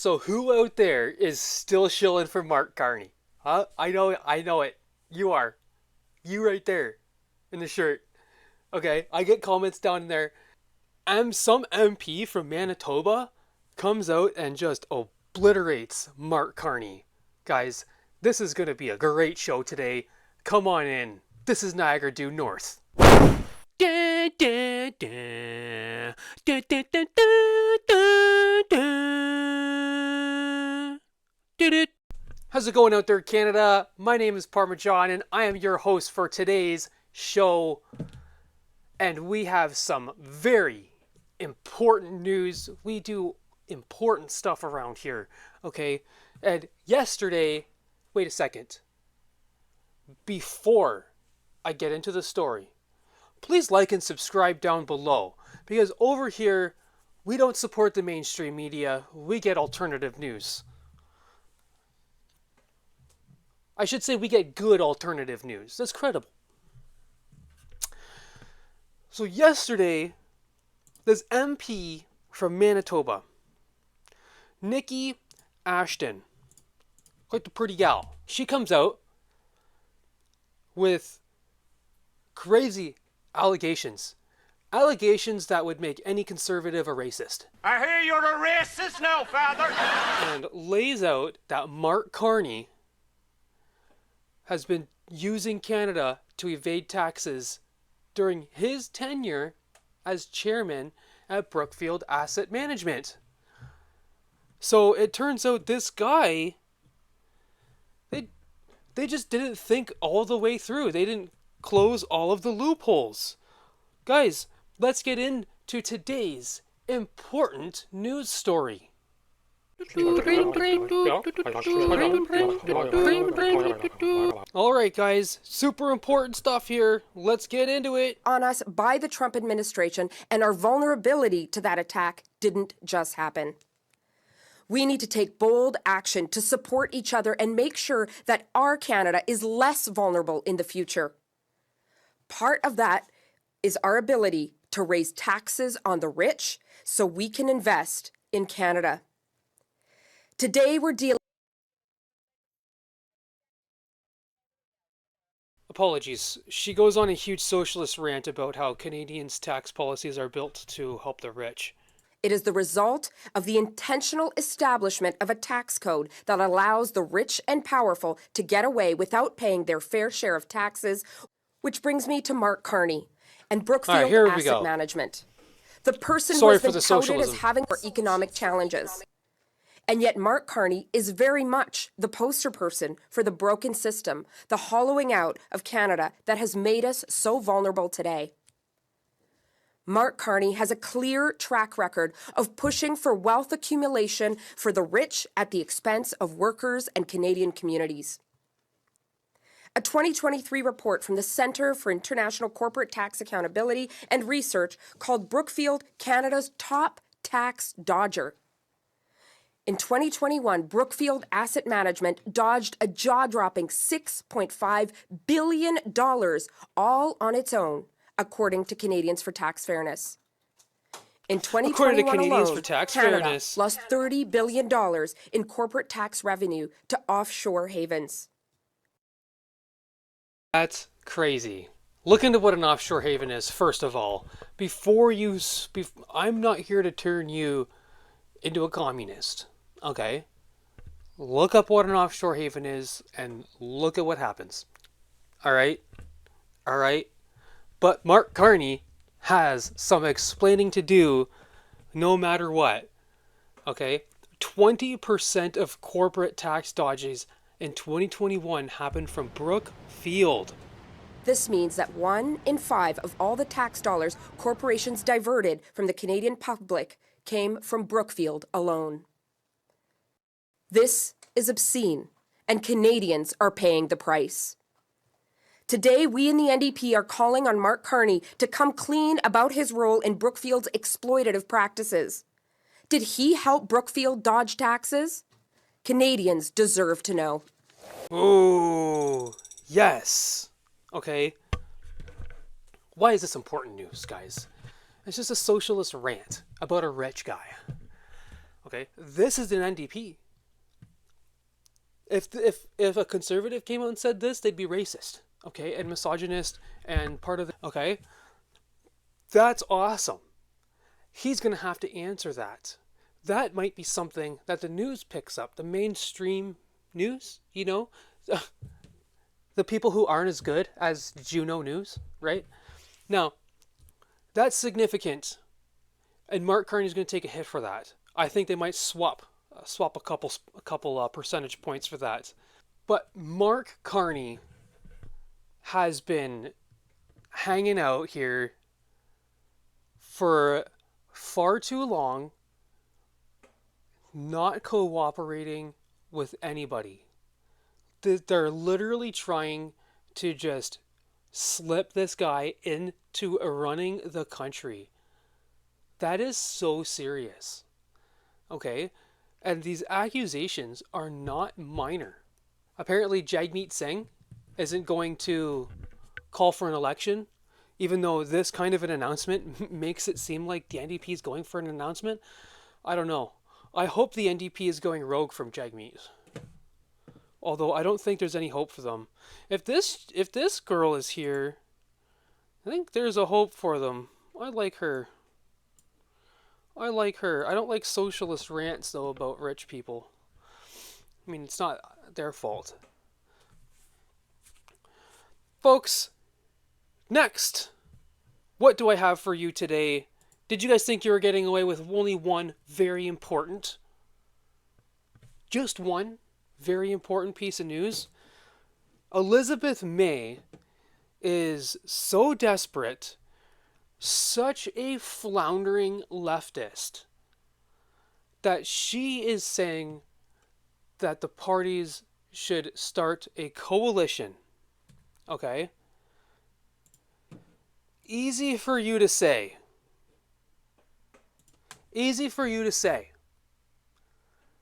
So who out there is still shilling for Mark Carney? Huh? I know it. You are. You right there in the shirt. Okay, I get comments down there. Some MP from Manitoba comes out and just obliterates Mark Carney. Guys, this is going to be a great show today. Come on in. This is Niagara Due North. How's it going out there, Canada? My name is Parmesan, and I am your host for today's show. And we have some very important news. We do important stuff around here, okay? And yesterday, wait a second. Before I get into the story, please like and subscribe down below, because over here, we don't support the mainstream media. We get alternative news. I should say we get good alternative news. That's credible. So yesterday, this MP from Manitoba, Nicki Ashton, quite the pretty gal, she comes out with crazy allegations. Allegations that would make any conservative a racist. I hear you're a racist now, Father! And lays out that Mark Carney has been using Canada to evade taxes during his tenure as chairman at Brookfield Asset Management. So it turns out this guy, they just didn't think all the way through. They didn't close all of the loopholes. Guys, let's get into today's important news story. Alright guys, super important stuff here. Let's get into it. On us by the Trump administration, and our vulnerability to that attack didn't just happen. We need to take bold action to support each other and make sure that our Canada is less vulnerable in the future. Part of that is our ability to raise taxes on the rich so we can invest in Canada. Today we're dealing... Apologies. She goes on a huge socialist rant about how Canadians' tax policies are built to help the rich. It is the result of the intentional establishment of a tax code that allows the rich and powerful to get away without paying their fair share of taxes, which brings me to Mark Carney and Brookfield Asset Management. The person who has been touted as having economic challenges. And yet Mark Carney is very much the poster person for the broken system, the hollowing out of Canada that has made us so vulnerable today. Mark Carney has a clear track record of pushing for wealth accumulation for the rich at the expense of workers and Canadian communities. A 2023 report from the Centre for International Corporate Tax Accountability and Research called Brookfield Canada's top tax dodger. In 2021, Brookfield Asset Management dodged a jaw-dropping $6.5 billion all on its own, according to Canadians for Tax Fairness. In 2021 alone, Canada lost $30 billion in corporate tax revenue to offshore havens. That's crazy. Look into what an offshore haven is, first of all. I'm not here to turn you into a communist, okay? Look up what an offshore haven is and look at what happens. Alright? Alright? But Mark Carney has some explaining to do no matter what. Okay? 20% of corporate tax dodges in 2021 happened from Brookfield. This means that 1 in 5 of all the tax dollars corporations diverted from the Canadian public came from Brookfield alone. This is obscene, and Canadians are paying the price. Today, we in the NDP are calling on Mark Carney to come clean about his role in Brookfield's exploitative practices. Did he help Brookfield dodge taxes? Canadians deserve to know. Ooh, yes. Okay. Why is this important news, guys? It's just a socialist rant about a rich guy. Okay, this is an NDP. If a conservative came out and said this, they'd be racist, okay, and misogynist and part of the, okay. That's awesome. He's going to have to answer that. That might be something that the news picks up, the mainstream news, you know, the people who aren't as good as Juno News, right? Now, that's significant, and Mark Carney's going to take a hit for that. I think they might swap a couple percentage points for that. But Mark Carney has been hanging out here for far too long, not cooperating with anybody. They're literally trying to just slip this guy into running the country. That is so serious. Okay? And these accusations are not minor. Apparently Jagmeet Singh isn't going to call for an election, even though this kind of an announcement makes it seem like the NDP is going for an announcement. I don't know. I hope the NDP is going rogue from Jagmeet. Although I don't think there's any hope for them. If this girl is here, I think there's a hope for them. I like her. I don't like socialist rants, though, about rich people. I mean, it's not their fault. Folks, next, what do I have for you today? Did you guys think you were getting away with only one very important, just one very important piece of news? Elizabeth May is so desperate, such a floundering leftist, that she is saying that the parties should start a coalition. Okay? Easy for you to say. Easy for you to say.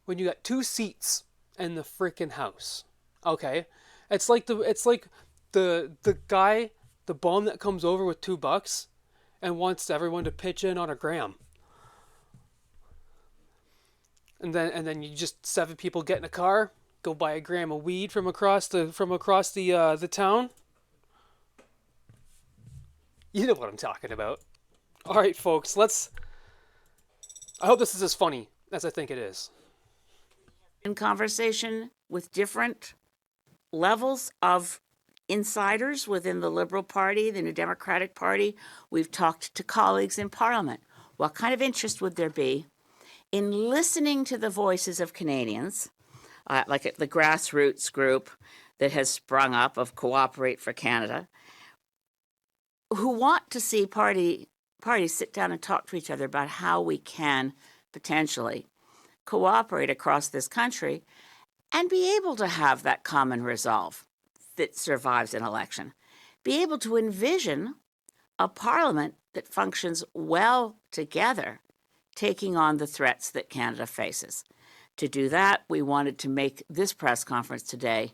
When you got 2 seats in the freaking house. Okay? It's like the guy, the bum that comes over with $2 and wants everyone to pitch in on a gram. And then you just 7 people get in a car, go buy a gram of weed from across the town. You know what I'm talking about. All right, folks, I hope this is as funny as I think it is. In conversation with different levels of insiders within the Liberal Party, the New Democratic Party, we've talked to colleagues in Parliament. What kind of interest would there be in listening to the voices of Canadians, like the grassroots group that has sprung up of Cooperate for Canada, who want to see parties sit down and talk to each other about how we can potentially cooperate across this country and be able to have that common resolve that survives an election, be able to envision a parliament that functions well together, taking on the threats that Canada faces. To do that, we wanted to make this press conference today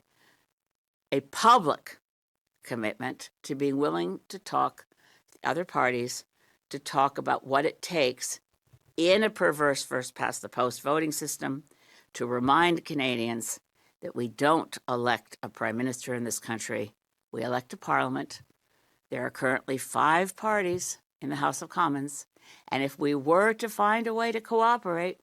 a public commitment to being willing to talk to other parties, to talk about what it takes in a perverse first-past-the-post voting system to remind Canadians that we don't elect a prime minister in this country. We elect a parliament. There are currently 5 parties in the House of Commons, and if we were to find a way to cooperate,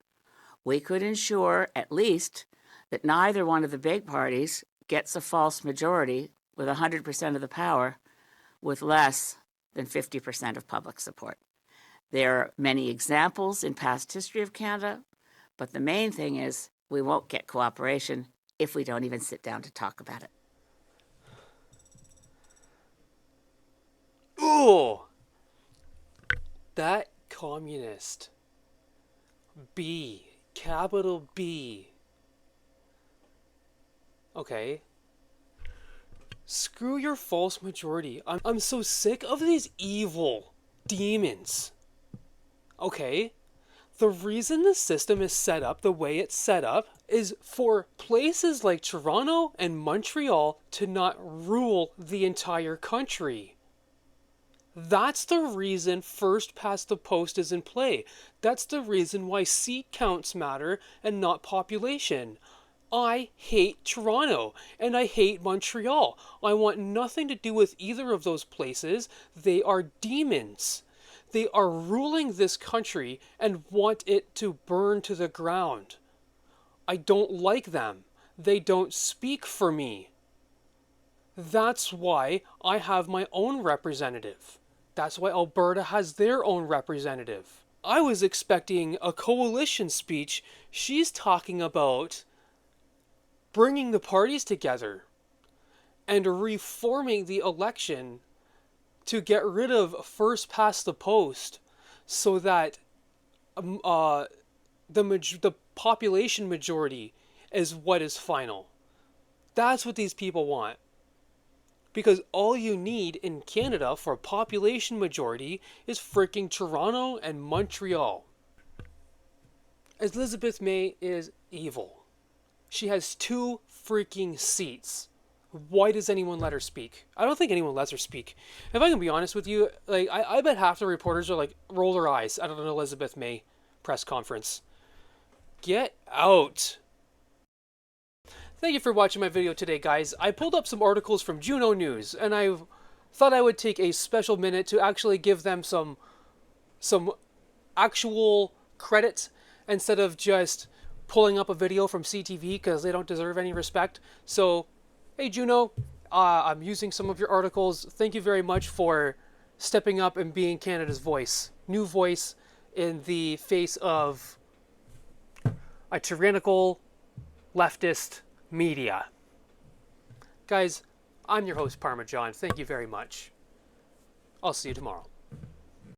we could ensure at least that neither one of the big parties gets a false majority with 100% of the power with less than 50% of public support. There are many examples in past history of Canada, but the main thing is we won't get cooperation if we don't even sit down to talk about it. Ooh! That communist. B. Capital B. Okay. Screw your false majority. I'm so sick of these evil demons. Okay? The reason the system is set up the way it's set up is for places like Toronto and Montreal to not rule the entire country. That's the reason first past the post is in play. That's the reason why seat counts matter and not population. I hate Toronto and I hate Montreal. I want nothing to do with either of those places. They are demons. They are ruling this country and want it to burn to the ground. I don't like them. They don't speak for me. That's why I have my own representative. That's why Alberta has their own representative. I was expecting a coalition speech. She's talking about bringing the parties together and reforming the election to get rid of first past the post so that the population majority is what is final. That's what these people want. Because all you need in Canada for a population majority is freaking Toronto and Montreal. Elizabeth May is evil. She has 2 freaking seats. Why does anyone let her speak? I don't think anyone lets her speak. If I can be honest with you, like I bet half the reporters are like roll their eyes at an Elizabeth May press conference. Get out. Thank you for watching my video today, guys. I pulled up some articles from Juno News, and I thought I would take a special minute to actually give them some actual credit instead of just pulling up a video from CTV because they don't deserve any respect. So, hey Juno, I'm using some of your articles. Thank you very much for stepping up and being Canada's voice. New voice in the face of a tyrannical leftist media. Guys, I'm your host, Parmesan. Thank you very much. I'll see you tomorrow.